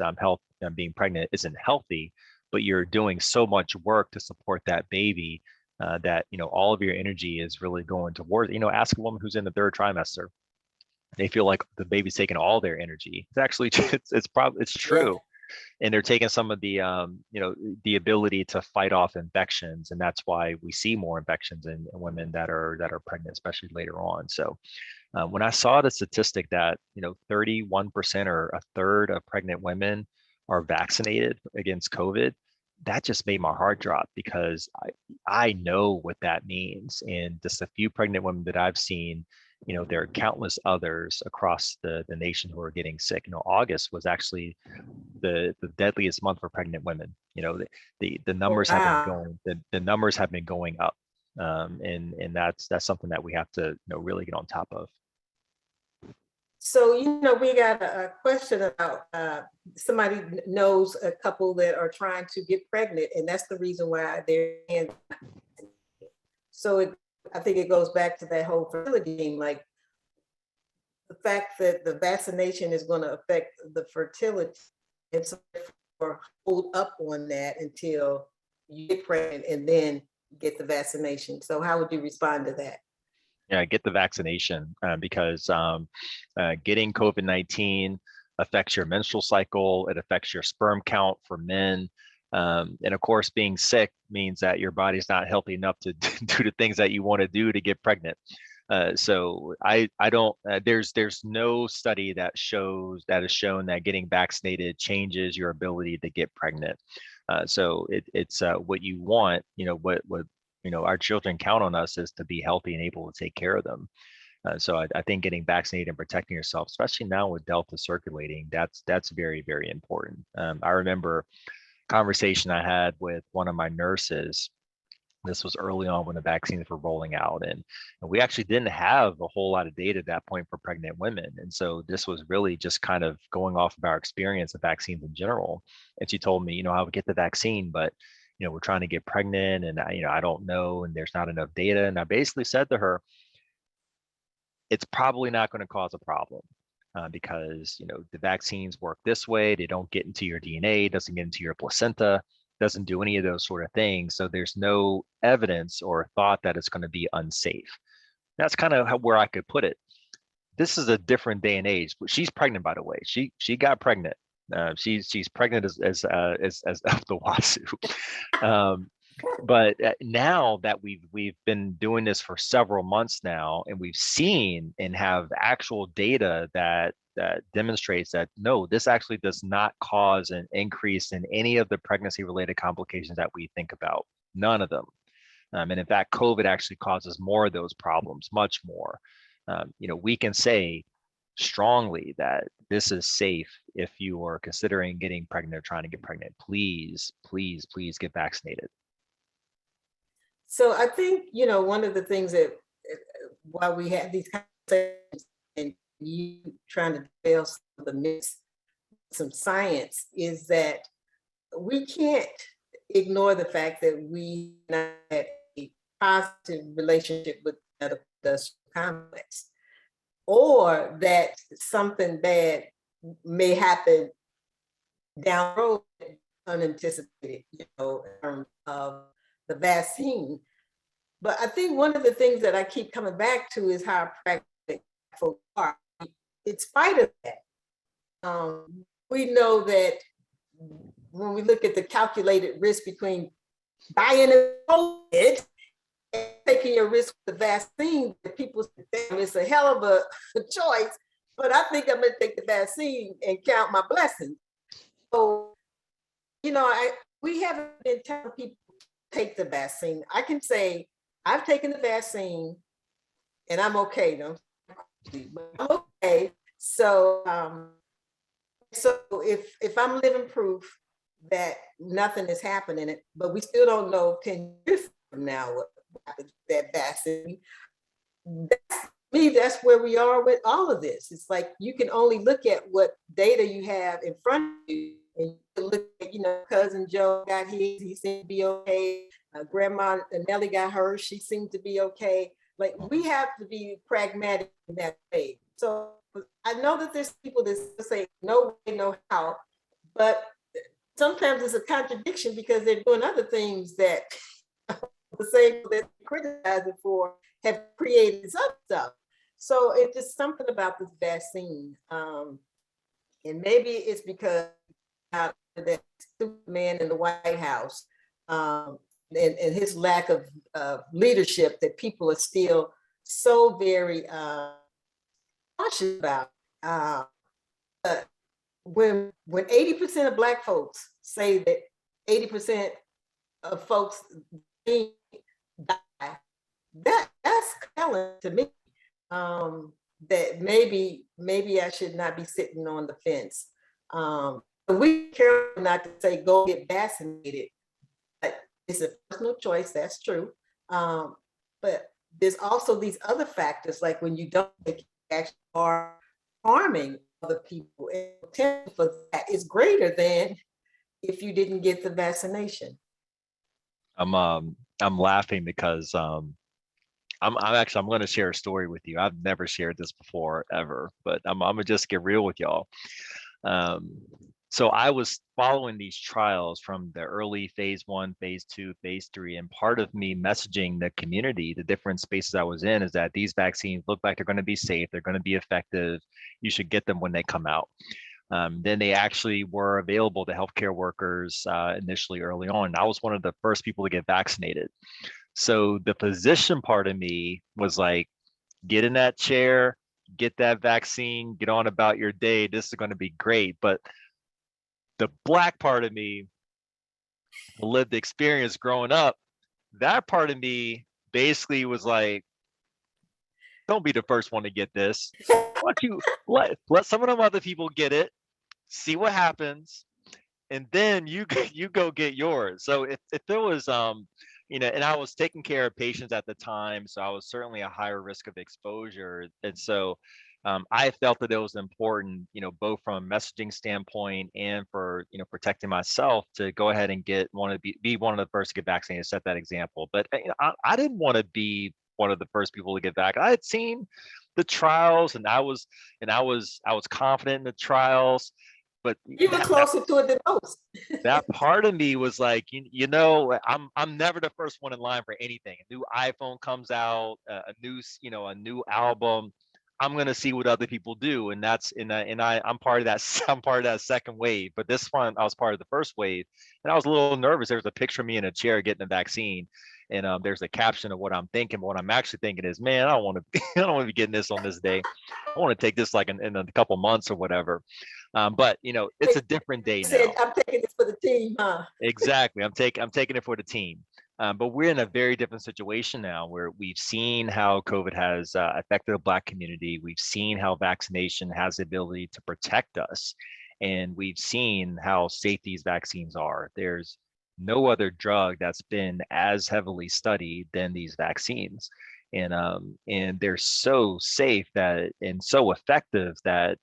being pregnant isn't healthy, but you're doing so much work to support that baby that all of your energy is really going towards. Ask a woman who's in the third trimester; they feel like the baby's taking all their energy. It's actually it's true, and they're taking some of the the ability to fight off infections, and that's why we see more infections in women that are pregnant, especially later on. So when I saw the statistic that 31% or a third of pregnant women are vaccinated against COVID, that just made my heart drop, because I know what that means. And just a few pregnant women that I've seen, there are countless others across the nation who are getting sick. August was actually the deadliest month for pregnant women. The numbers have been going, the numbers have been going up. And that's something that we have to really get on top of. So, we got a question about somebody knows a couple that are trying to get pregnant, and that's the reason why they're in. So I think it goes back to that whole fertility game, like the fact that the vaccination is going to affect the fertility. And so hold up on that until you get pregnant and then get the vaccination. So how would you respond to that? Yeah, get the vaccination because getting COVID-19 affects your menstrual cycle. It affects your sperm count for men. And of course, being sick means that your body's not healthy enough to do the things that you want to do to get pregnant. So I don't, there's no study that has shown that getting vaccinated changes your ability to get pregnant. So it's what you want, what our children count on us is to be healthy and able to take care of them. So I think getting vaccinated and protecting yourself, especially now with Delta circulating, that's very, very important. I remember a conversation I had with one of my nurses. This was early on when the vaccines were rolling out, and we actually didn't have a whole lot of data at that point for pregnant women. And so this was really just kind of going off of our experience of vaccines in general. And she told me, I would get the vaccine, but we're trying to get pregnant, and I don't know, and there's not enough data. And I basically said to her, it's probably not going to cause a problem because the vaccines work this way. They don't get into your DNA, doesn't get into your placenta, doesn't do any of those sort of things. So there's no evidence or thought that it's going to be unsafe. That's kind of where I could put it. This is a different day and age. She's pregnant, by the way. She got pregnant. She's pregnant as of the Wasu. But now that we've been doing this for several months now, and we've seen and have actual data that demonstrates that no, this actually does not cause an increase in any of the pregnancy-related complications that we think about. None of them. And in fact, COVID actually causes more of those problems, much more. We can say strongly that this is safe if you are considering getting pregnant or trying to get pregnant. Please, please, please get vaccinated. So I think, one of the things that while we have these conversations and you trying to dispel some of the myths, some science, is that we can't ignore the fact that we not had a positive relationship with the complex, or that something bad may happen down the road unanticipated, in terms of the vaccine. But I think one of the things that I keep coming back to is how pragmatic folks are. In spite of that, we know that when we look at the calculated risk between dying of COVID and taking a risk with the vaccine, that people say, damn, it's a hell of a choice, but I think I'm gonna take the vaccine and count my blessings. So, we haven't been telling people take the vaccine. I can say I've taken the vaccine and I'm okay. But I'm okay. So if I'm living proof that nothing is happening, but we still don't know 10 years from now what happens with that vaccine. That's where we are with all of this. It's like you can only look at what data you have in front of you. And you can look at, cousin Joe got his, he seemed to be okay. Grandma Nellie got hers, she seemed to be okay. Like, we have to be pragmatic in that way. So I know that there's people that say no way, no how, but sometimes it's a contradiction because they're doing other things that the same that they're criticizing for have created some stuff. So it's just something about this vaccine. And maybe it's because that stupid man in the White House and his lack of leadership that people are still so very cautious about. When 80% of Black folks say that 80% of folks die, that's telling to me that maybe I should not be sitting on the fence. We care not to say go get vaccinated, but it's a personal choice. That's true. But there's also these other factors, like when you don't take it, you actually are harming other people. And the potential for that is greater than if you didn't get the vaccination. I'm laughing because I'm going to share a story with you. I've never shared this before ever, but I'm gonna just get real with y'all. Um, so I was following these trials from the early phase 1, phase 2, phase 3, and part of me messaging the community, the different spaces I was in, is that these vaccines look like they're going to be safe, they're going to be effective. You should get them when they come out. Then they actually were available to healthcare workers initially early on. I was one of the first people to get vaccinated. So the physician part of me was like, get in that chair, get that vaccine, get on about your day. This is going to be great. But the Black part of me, the lived experience growing up, that part of me basically was like, don't be the first one to get this. Why don't you let some of them other people get it, see what happens, and then you go get yours. So if there was and I was taking care of patients at the time, so I was certainly a higher risk of exposure, and so I felt that it was important, both from a messaging standpoint and for protecting myself, to go ahead and be one of the first to get vaccinated, set that example. But I didn't want to be one of the first people to get back. I had seen the trials, and I was confident in the trials, but You were closer to it than most. that part of me was like, I'm never the first one in line for anything. A new iPhone comes out, a new album. I'm gonna see what other people do, and I'm part of that. I'm part of that second wave. But this one, I was part of the first wave, and I was a little nervous. There was a picture of me in a chair getting a vaccine, and there's a caption of what I'm thinking. But what I'm actually thinking is, man, I don't want to. I don't want to be getting this on this day. I want to take this like in a couple months or whatever. But it's a different day Said, now. I'm taking this for the team, huh? Exactly. I'm taking it for the team. But we're in a very different situation now, where we've seen how COVID has affected the Black community. We've seen how vaccination has the ability to protect us. And we've seen how safe these vaccines are. There's no other drug that's been as heavily studied than these vaccines. And they're so safe and so effective that,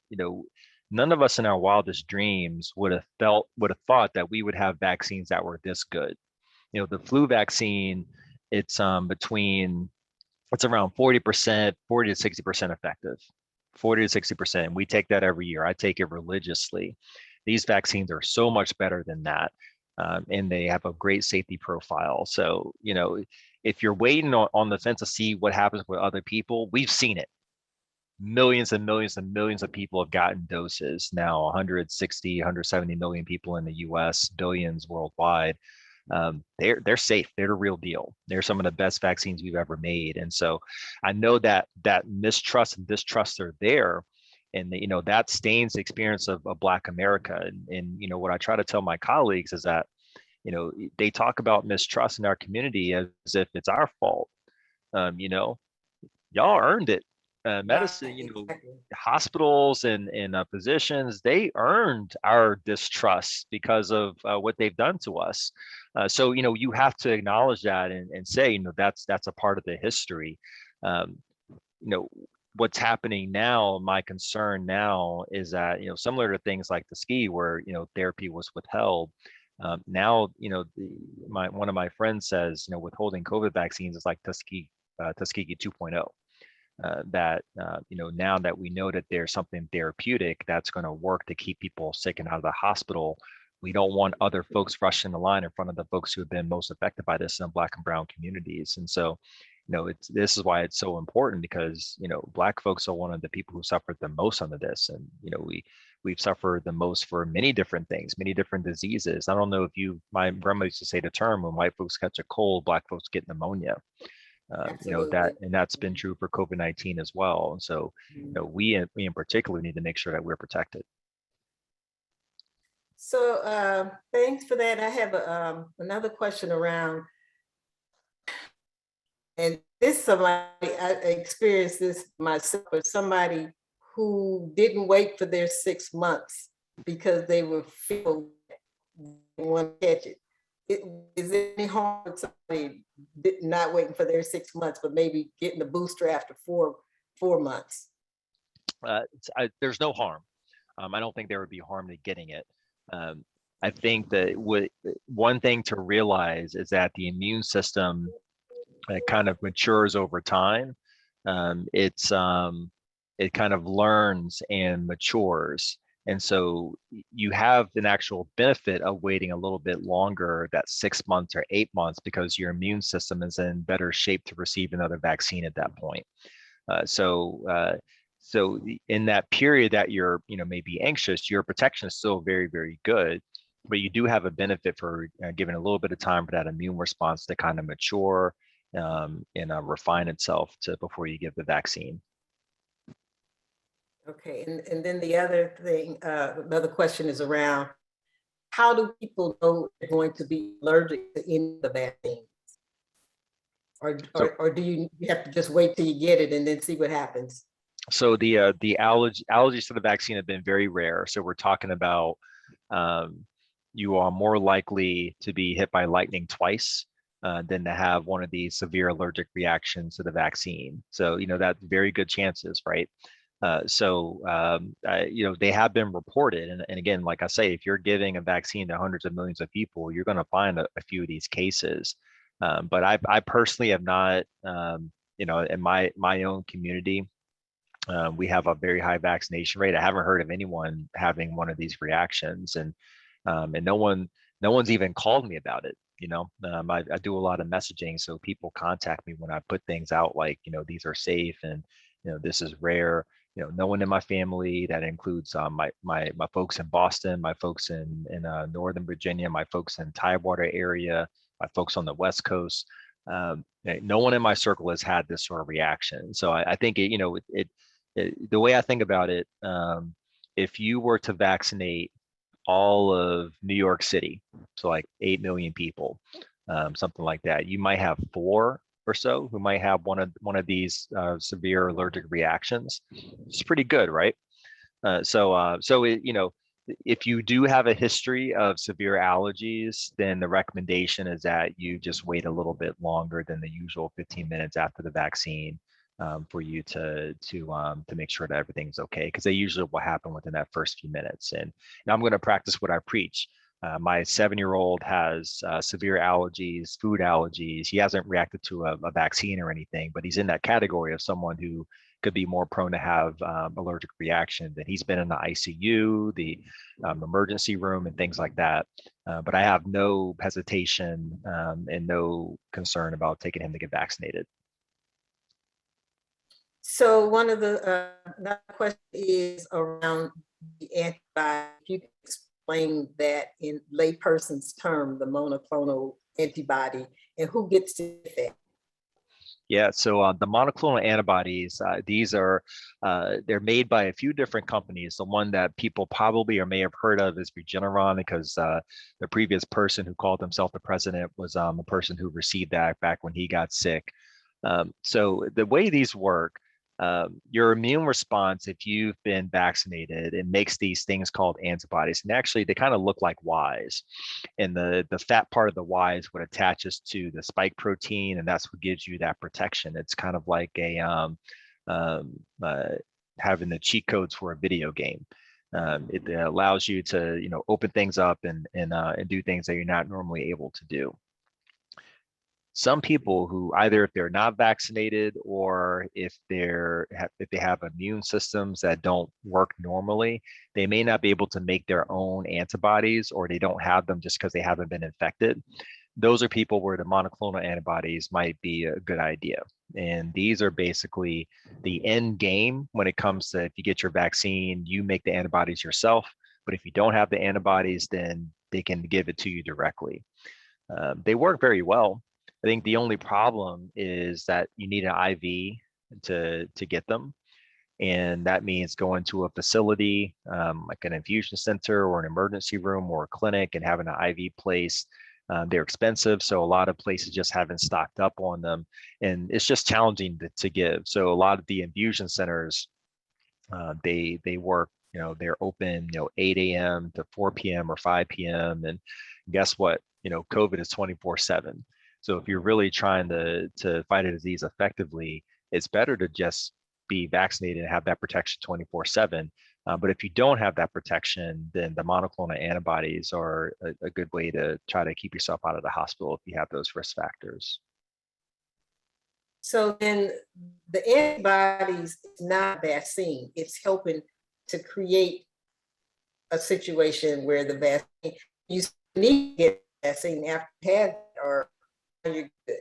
none of us in our wildest dreams would have thought that we would have vaccines that were this good. The flu vaccine, it's around 40%, 40 to 60% effective, 40 to 60%. We take that every year. I take it religiously. These vaccines are so much better than that. And they have a great safety profile. So, if you're waiting on the fence to see what happens with other people, we've seen it. Millions and millions and millions of people have gotten doses now. 160, 170 million people in the US, billions worldwide. They're safe. They're the real deal. They're some of the best vaccines we've ever made. And so I know that mistrust and distrust are there, and that stains the experience of Black America. And what I try to tell my colleagues is that they talk about mistrust in our community as if it's our fault. Y'all earned it. Medicine, Right, exactly. hospitals and physicians, they earned our distrust because of what they've done to us. So you have to acknowledge that and say, that's a part of the history. Um, you know, what's happening now, my concern now is that, similar to things like the ski where, therapy was withheld. Now, one of my friends says, withholding COVID vaccines is like Tuskegee 2.0. Now that we know that there's something therapeutic that's going to work to keep people sick and out of the hospital, we don't want other folks rushing the line in front of the folks who have been most affected by this in Black and brown communities. And so, this is why it's so important, because Black folks are one of the people who suffered the most under this, and we've suffered the most for many different things, many different diseases. I don't know if my grandma used to say the term, when white folks catch a cold, Black folks get pneumonia. That's been true for COVID-19 as well. And so, we in particular need to make sure that we're protected. So thanks for that. I have another question around, and somebody, I experienced this myself, but somebody who didn't wait for their 6 months because they were fearful they didn't want to catch it. Is there any harm with somebody not waiting for their 6 months, but maybe getting the booster after 4 months? There's no harm. I don't think there would be harm to getting it. Um, I think that one thing to realize is that the immune system kind of matures over time. It kind of learns and matures. And so you have an actual benefit of waiting a little bit longer, that 6 months or 8 months, because your immune system is in better shape to receive another vaccine at that point. So in that period that you're, maybe anxious, your protection is still very, very good, but you do have a benefit for giving a little bit of time for that immune response to kind of mature and refine itself before you give the vaccine. Okay, and then the other thing, another question is around, how do people know they're going to be allergic to any of the vaccines? Or do you have to just wait till you get it and then see what happens? So the allergies to the vaccine have been very rare. So we're talking about you are more likely to be hit by lightning twice than to have one of these severe allergic reactions to the vaccine. So that's very good chances, right? They have been reported, and again, like I say, if you're giving a vaccine to hundreds of millions of people, you're going to find a few of these cases. But I personally have not, in my own community. We have a very high vaccination rate. I haven't heard of anyone having one of these reactions, and no one's even called me about it. I do a lot of messaging, so people contact me when I put things out like, these are safe and this is rare. No one in my family. That includes my folks in Boston, my folks in Northern Virginia, my folks in Tidewater area, my folks on the West Coast. No one in my circle has had this sort of reaction. So I think the way I think about it, if you were to vaccinate all of New York City, so like 8 million people, something like that, you might have 4 or so who might have one of these severe allergic reactions. It's pretty good, right? If you do have a history of severe allergies, then the recommendation is that you just wait a little bit longer than the usual 15 minutes after the vaccine for you to make sure that everything's okay, because they usually will happen within that first few minutes. And I'm going to practice what I preach. My 7-year-old has severe allergies, food allergies. He hasn't reacted to a vaccine or anything, but he's in that category of someone who could be more prone to have allergic reactions. And he's been in the ICU, the emergency room, and things like that. But I have no hesitation and no concern about taking him to get vaccinated. So one of the another question is around the antibody. If you can explain that in layperson's term, the monoclonal antibody, and who gets to get that? Yeah, so the monoclonal antibodies, these are, they're made by a few different companies. The one that people probably or may have heard of is Regeneron, because the previous person who called himself the president was a person who received that back when he got sick. So the way these work, your immune response, if you've been vaccinated, it makes these things called antibodies. And actually, they kind of look like Ys. And the fat part of the Y is what attaches to the spike protein, and that's what gives you that protection. It's kind of like having the cheat codes for a video game. It allows you to open things up and do things that you're not normally able to do. Some people who either if they're not vaccinated or if they have immune systems that don't work normally, they may not be able to make their own antibodies, or they don't have them just because they haven't been infected. Those are people where the monoclonal antibodies might be a good idea. And these are basically the end game when it comes to, if you get your vaccine, you make the antibodies yourself. But if you don't have the antibodies, then they can give it to you directly. They work very well. I think the only problem is that you need an IV to get them. And that means going to a facility like an infusion center or an emergency room or a clinic and having an IV placed. They're expensive, so a lot of places just haven't stocked up on them, and it's just challenging to give. So a lot of the infusion centers, they work, they're open 8 a.m. to 4 p.m. or 5 p.m. and guess what? COVID is 24/7. So if you're really trying to fight a disease effectively, it's better to just be vaccinated and have that protection 24/7. But if you don't have that protection, then the monoclonal antibodies are a good way to try to keep yourself out of the hospital if you have those risk factors. So then the antibodies is not a vaccine. It's helping to create a situation where the vaccine, you need to get the vaccine after you have it, or you're good.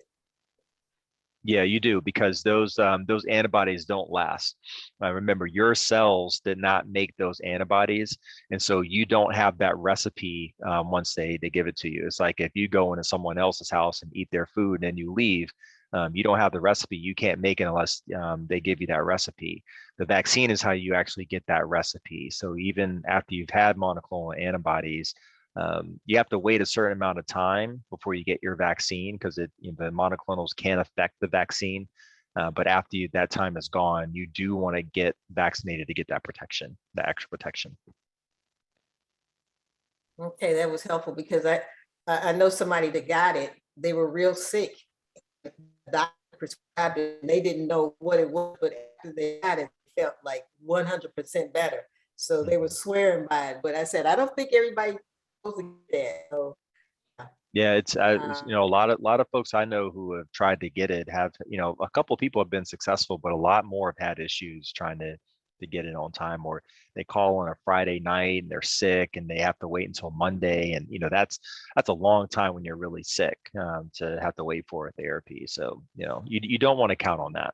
Yeah, you do, because those antibodies don't last. Remember, your cells did not make those antibodies, and so you don't have that recipe once they give it to you. It's like if you go into someone else's house and eat their food and then you leave, you don't have the recipe. You can't make it unless they give you that recipe. The vaccine is how you actually get that recipe. So even after you've had monoclonal antibodies, you have to wait a certain amount of time before you get your vaccine, because the monoclonals can affect the vaccine. But after that time is gone, you do want to get vaccinated to get that protection, the extra protection. Okay, that was helpful, because I know somebody that got it. They were real sick. The doctor prescribed it, and they didn't know what it was, but after they got it, they felt like 100% better. So they were swearing by it. But I said, I don't think everybody supposed to get that. So Yeah, it's a lot of folks I know who have tried to get it have, a couple of people have been successful, but a lot more have had issues trying to get it on time, or they call on a Friday night and they're sick and they have to wait until Monday, and that's a long time when you're really sick, to have to wait for a therapy. So you don't want to count on that.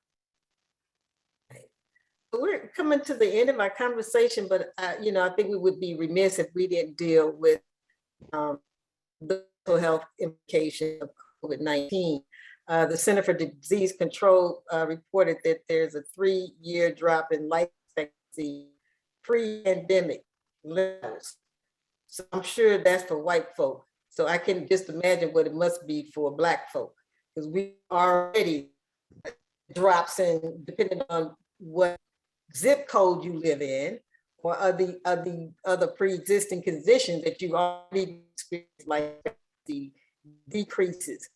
we're coming to the end of our conversation, but I think we would be remiss if we didn't deal with the mental health implications of COVID-19. The Center for Disease Control reported that there's a 3-year drop in life expectancy pre-pandemic levels. So I'm sure that's for white folk. So I can just imagine what it must be for Black folk, because we already drops in, depending on what zip code you live in, or other pre-existing conditions that you already experienced, like the decreases.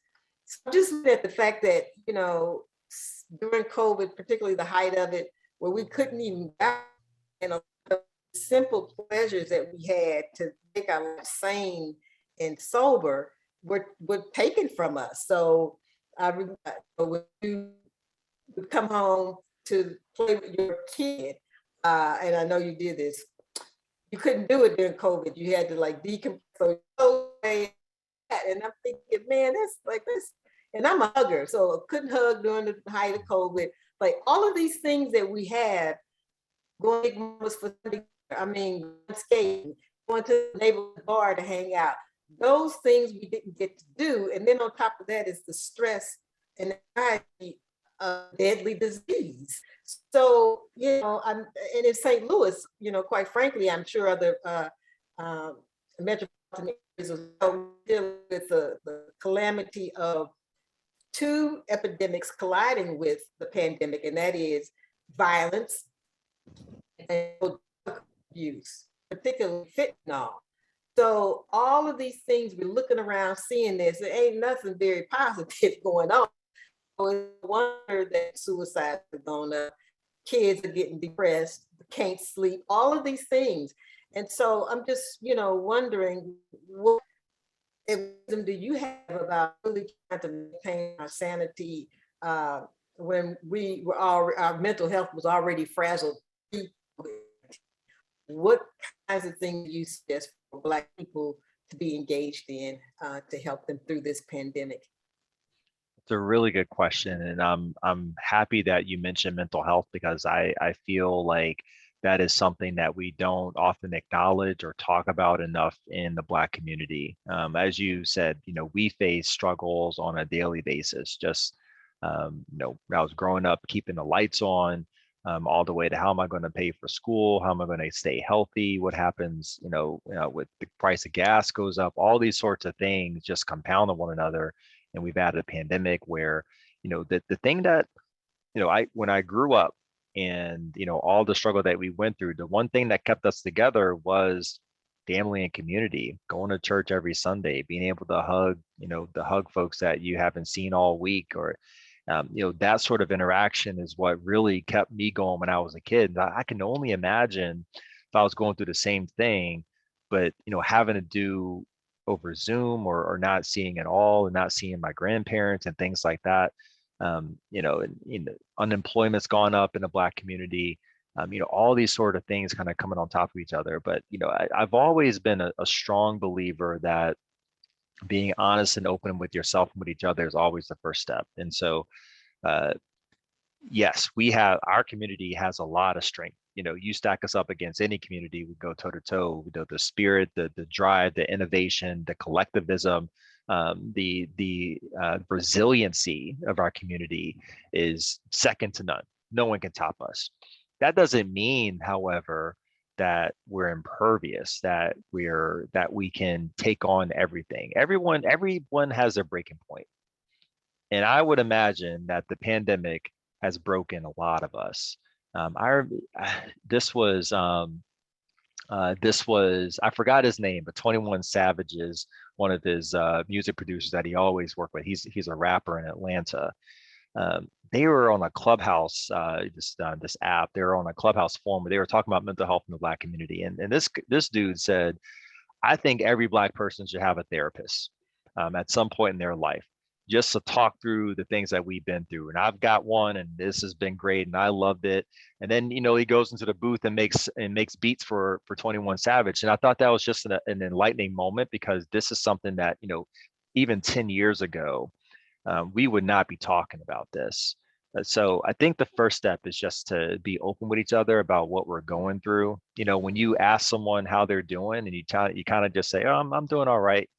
So just at the fact that during COVID, particularly the height of it, where we couldn't even buy, and a lot of simple pleasures that we had to make our life sane and sober were taken from us. So I remember when you would come home to play with your kid, and I know you did this, you couldn't do it during COVID. You had to like decompress. And I'm thinking, man, that's like this. And I'm a hugger, so I couldn't hug during the height of COVID. Like all of these things that we had, going for skating, going to the neighborhood bar to hang out. Those things we didn't get to do. And then on top of that is the stress and anxiety of deadly disease. So, and in St. Louis, quite frankly, I'm sure other metropolitan areas as well deal with the calamity of 2 epidemics colliding with the pandemic, and that is violence and drug use, particularly fentanyl. So all of these things, we're looking around, seeing this, there ain't nothing very positive going on. So it's a wonder that suicide is going up, kids are getting depressed, can't sleep, all of these things. And so I'm just, wondering, what wisdom do you have about really trying to maintain our sanity when our mental health was already frazzled? What kinds of things you suggest for Black people to be engaged in to help them through this pandemic? It's a really good question, and I'm happy that you mentioned mental health, because I feel like that is something that we don't often acknowledge or talk about enough in the Black community. As you said, we face struggles on a daily basis. Just I was growing up keeping the lights on, all the way to how am I going to pay for school? How am I going to stay healthy? What happens, with the price of gas goes up? All these sorts of things just compound on one another. And we've had a pandemic where, the thing that, when I grew up and, all the struggle that we went through, the one thing that kept us together was family and community, going to church every Sunday, being able to hug, to hug folks that you haven't seen all week, or that sort of interaction is what really kept me going when I was a kid. And I can only imagine if I was going through the same thing, but having to do over Zoom, or not seeing at all, and not seeing my grandparents and things like that. Unemployment's gone up in the Black community. All these sort of things kind of coming on top of each other. But I've always been a strong believer that being honest and open with yourself and with each other is always the first step. And so, yes, our community has a lot of strength. You stack us up against any community, we go toe to toe. The spirit, the drive, the innovation, the collectivism, the resiliency of our community is second to none. No one can top us. That doesn't mean, however, that we're impervious, that we can take on everything. Everyone has their breaking point. And I would imagine that the pandemic has broken a lot of us. This was I forgot his name, but 21 Savage is one of his music producers that he always worked with. He's a rapper in Atlanta. They were on a Clubhouse, this app. They were on a Clubhouse forum where they were talking about mental health in the Black community, and this dude said, "I think every Black person should have a therapist at some point in their life, just to talk through the things that we've been through. And I've got one, and this has been great, and I loved it." And then he goes into the booth and makes beats for 21 Savage, and I thought that was just an enlightening moment, because this is something that even 10 years ago we would not be talking about this. So I think the first step is just to be open with each other about what we're going through. When you ask someone how they're doing, and you kind of just say, "Oh, I'm doing all right."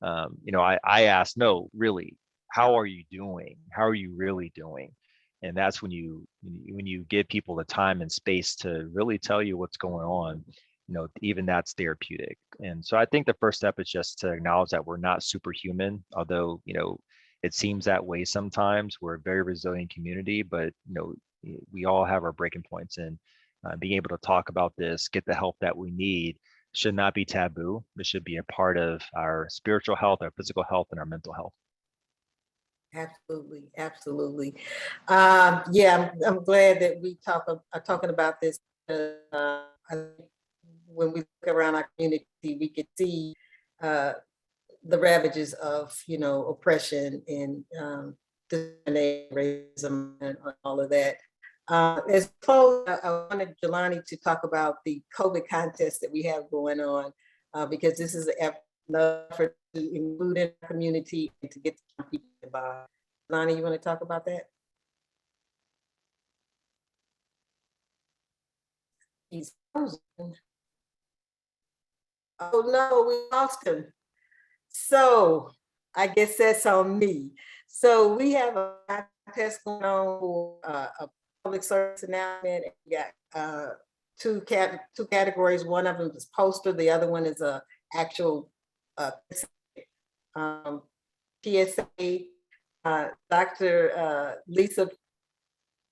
I ask, "No, really, how are you doing? How are you really doing?" And that's when you give people the time and space to really tell you what's going on. Even that's therapeutic. And so I think the first step is just to acknowledge that we're not superhuman, although it seems that way sometimes. We're a very resilient community, but we all have our breaking points, and being able to talk about this, get the help that we need, should not be taboo. It should be a part of our spiritual health, our physical health, and our mental health. Absolutely, absolutely. Yeah, I'm glad that we are talking about this. When we look around our community, we can see the ravages of oppression and racism and all of that. As close, I wanted Jelani to talk about the COVID contest that we have going on, because this is an effort to include in the community and to get people involved. Jelani, you want to talk about that? He's frozen. Oh no, we lost him. So I guess that's on me. So we have a contest going on for a public service announcement. We got two categories. One of them is poster. The other one is a actual PSA. Dr. Lisa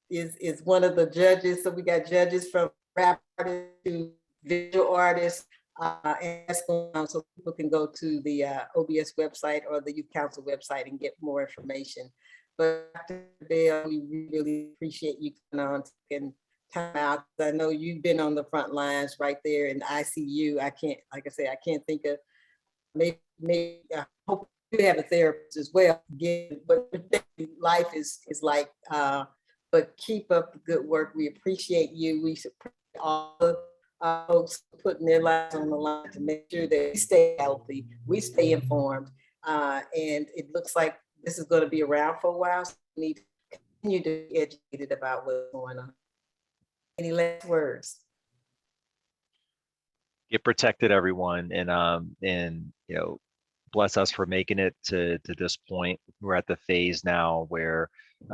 is one of the judges. So we got judges from rap artists to visual artists. And that's going on, so people can go to the OBS website or the Youth Council website and get more information. But Dr. Bell, we really appreciate you coming on and time out. I know you've been on the front lines right there in ICU. I can't, like I say, I can't think of, maybe I hope you have a therapist as well. Again, but life is like, but keep up the good work. We appreciate you. We support all the folks putting their lives on the line to make sure that we stay healthy, we stay informed, and it looks like this is going to be around for a while, so we need to continue to be educated about what's going on. Any last words? Get protected, everyone, and bless us for making it to this point. We're at the phase now where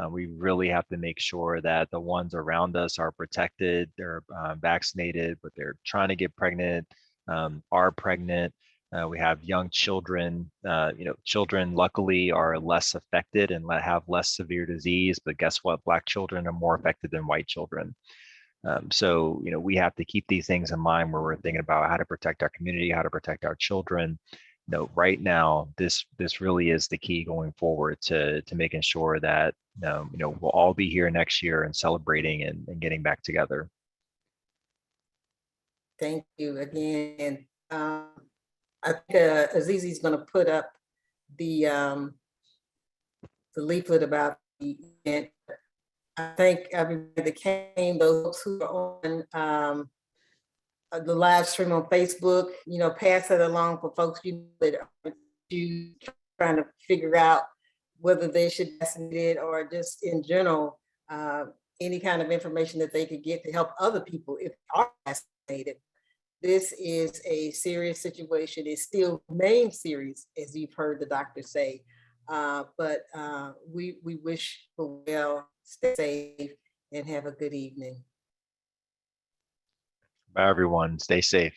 we really have to make sure that the ones around us are protected, they're vaccinated, but they're trying to get pregnant, are pregnant. We have young children. Children luckily are less affected and have less severe disease, but guess what? Black children are more affected than white children. So, we have to keep these things in mind where we're thinking about how to protect our community, how to protect our children. Right now, this really is the key going forward to making sure that we'll all be here next year and celebrating and getting back together. Thank you again. I think Azizi's going to put up the leaflet about the event. I thank everybody that came, those who are on the live stream on Facebook. Pass it along for folks that are trying to figure out whether they should vaccinate it or just in general, any kind of information that they could get to help other people if they are vaccinated. This is a serious situation. It still remains serious, as you've heard the doctor say. But we wish for well, stay safe, and have a good evening. Bye, everyone. Stay safe.